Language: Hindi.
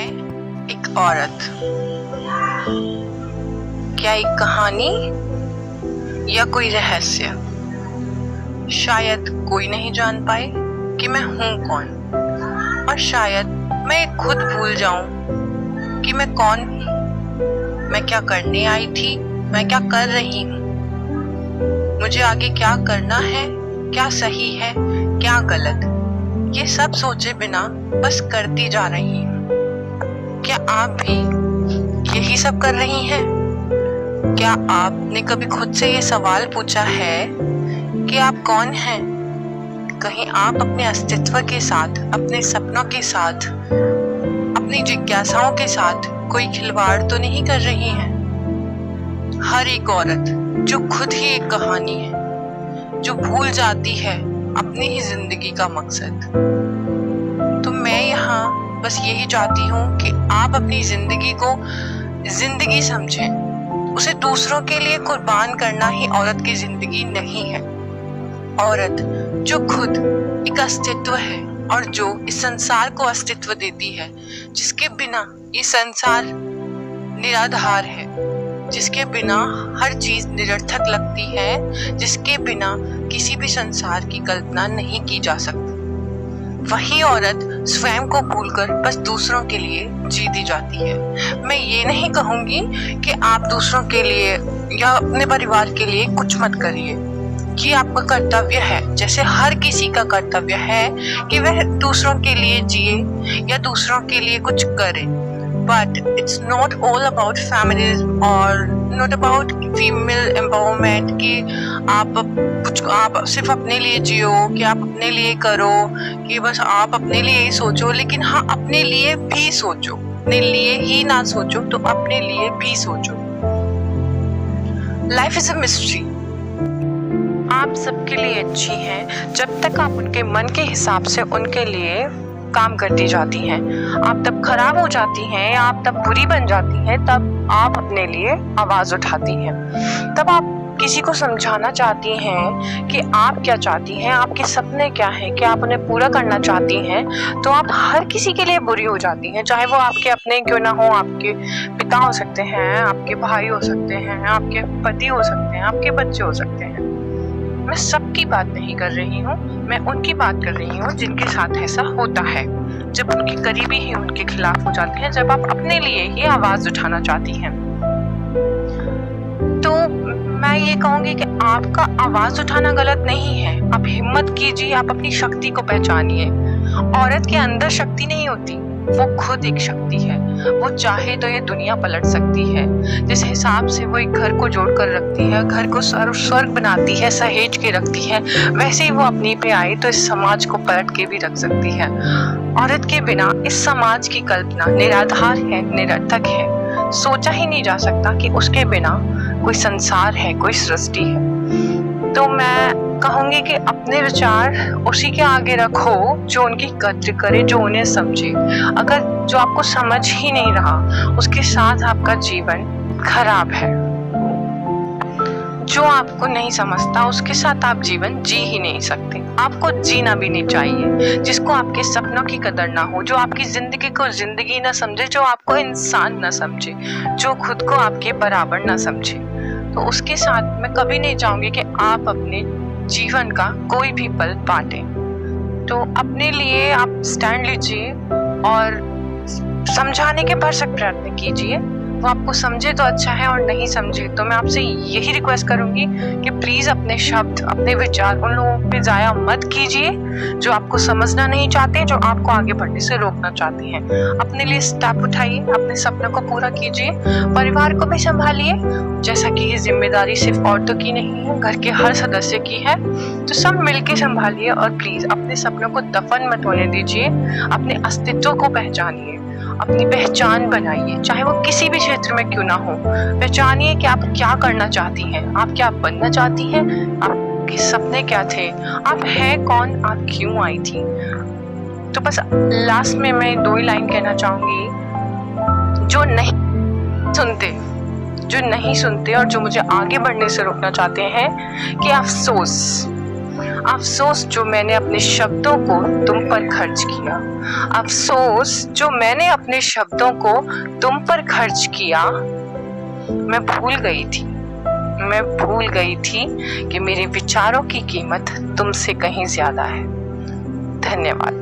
मैं एक औरत, क्या एक कहानी या कोई रहस्य? शायद कोई नहीं जान पाए कि मैं हूं कौन, और शायद मैं खुद भूल जाऊं कि मैं कौन हूं, मैं क्या करने आई थी, मैं क्या कर रही हूं, मुझे आगे क्या करना है, क्या सही है क्या गलत, ये सब सोचे बिना बस करती जा रही हूँ। क्या आप भी यही सब कर रही हैं? क्या आपने कभी खुद से ये सवाल पूछा है कि आप कौन हैं? कहीं आप अपने अस्तित्व के साथ, अपने सपनों के साथ, अपनी जिज्ञासाओं के साथ कोई खिलवाड़ तो नहीं कर रही हैं? हर एक औरत जो खुद ही एक कहानी है, जो भूल जाती है अपनी ही जिंदगी का मकसद। तो मैं यहाँ बस यही चाहती हूँ कि आप अपनी जिंदगी को जिंदगी समझें। उसे दूसरों के लिए कुर्बान करना ही औरत की जिंदगी नहीं है। औरत जो खुद एक अस्तित्व है और जो इस संसार को अस्तित्व देती है, जिसके बिना ये संसार निराधार है, जिसके बिना हर चीज निरर्थक लगती है, जिसके बिना किसी भी संसार की कल्पना नहीं की जा सकती, वही औरत स्वयं को भूलकर बस दूसरों के लिए जीती जाती है। मैं ये नहीं कहूंगी कि आप दूसरों के लिए या अपने परिवार के लिए कुछ मत करिए, ये आपका कर्तव्य है, जैसे हर किसी का कर्तव्य है कि वह दूसरों के लिए जिए या दूसरों के लिए कुछ करे। But it's not all about feminism or not about female empowerment कि आप सिर्फ अपने लिए जियो, कि आप अपने लिए करो, कि बस आप अपने लिए ही सोचो। लेकिन हाँ, अपने लिए भी सोचो, अपने लिए ही ना सोचो तो अपने लिए भी सोचो। Life is a mystery. आप सबके लिए अच्छी हैं जब तक आप उनके मन के हिसाब से उनके लिए काम करती जाती हैं। आप तब खराब हो जाती हैं, आप तब बुरी बन जाती हैं, तब आप अपने लिए आवाज उठाती हैं। तब आप किसी को समझाना चाहती हैं कि आप क्या चाहती हैं, आपके सपने क्या हैं, कि आप उन्हें पूरा करना चाहती हैं, तो आप हर किसी के लिए बुरी हो जाती हैं। चाहे वो आपके अपने क्यों ना हो, आपके पिता हो सकते हैं, आपके भाई हो सकते हैं, आपके पति हो सकते हैं, आपके बच्चे हो सकते हैं। मैं सबकी बात नहीं कर रही हूँ, मैं उनकी बात कर रही हूँ जिनके साथ ऐसा होता है, जब उनके करीबी ही उनके खिलाफ हो जाते हैं, जब आप अपने लिए ही आवाज उठाना चाहती हैं। तो मैं ये कहूंगी कि आपका आवाज उठाना गलत नहीं है। आप हिम्मत कीजिए, आप अपनी शक्ति को पहचानिए। औरत के अंदर शक्ति नहीं होती, वो खुद एक शक्ति है। वो चाहे तो ये दुनिया पलट सकती है। जिस हिसाब से वो एक घर को जोड़ कर रखती है, घर को स्वर्ग बनाती है, सहेज के रखती है, वैसे ही वो अपनी पे आए तो इस समाज को पलट के भी रख सकती है। औरत के बिना इस समाज की कल्पना निराधार है, निरर्थक है। सोचा ही नहीं जा सकता कि उसके बिना कोई संसार है, कोई सृष्टि है। तो मैं कहूंगी कि अपने विचार उसी के आगे रखो जो उनकी कद्र करे, जो उन्हें समझे। अगर जो आपको समझ ही नहीं रहा, उसके साथ आपका जीवन खराब है। जो आपको नहीं समझता, उसके साथ आप जीवन जी ही नहीं सकते। आपको जीना भी नहीं चाहिए। जिसको आपके सपनों की कदर ना हो, जो आपकी जिंदगी को जिंदगी ना समझे, जो आपको इंसान ना समझे, जो खुद को आपके बराबर ना समझे, तो उसके साथ मैं कभी नहीं चाहूंगी कि आप अपने जीवन का कोई भी पल बांटें। तो अपने लिए आप स्टैंड लीजिए और समझाने के भरसक प्रयत्न कीजिए। वो आपको समझे तो अच्छा है, और नहीं समझे तो मैं आपसे यही रिक्वेस्ट करूंगी कि प्लीज अपने शब्द, अपने विचार उन लोगों पे जाया मत कीजिए जो आपको समझना नहीं चाहते, जो आपको आगे बढ़ने से रोकना चाहते हैं। अपने लिए स्टेप उठाइए, अपने सपनों को पूरा कीजिए, परिवार को भी संभालिए। जैसा कि ये जिम्मेदारी सिर्फ औरतों की नहीं है, घर के हर सदस्य की है, तो सब मिलके संभालिए। और प्लीज अपने सपनों को दफन मत होने दीजिए। अपने अस्तित्व को पहचानिए, अपनी पहचान बनाइए, चाहे वो किसी भी क्षेत्र में क्यों ना हो। पहचानिए कि आप क्या करना चाहती हैं, आप क्या बनना चाहती हैं, आपके सपने क्या थे, आप हैं कौन, आप क्यों आई थी। तो बस लास्ट में मैं 2 ही लाइन कहना चाहूंगी। जो नहीं सुनते और जो मुझे आगे बढ़ने से रोकना चाहते हैं, कि अफसोस, अफसोस जो मैंने अपने शब्दों को तुम पर खर्च किया, अफसोस जो मैंने अपने शब्दों को तुम पर खर्च किया। मैं भूल गई थी कि मेरे विचारों की कीमत तुमसे कहीं ज्यादा है। धन्यवाद।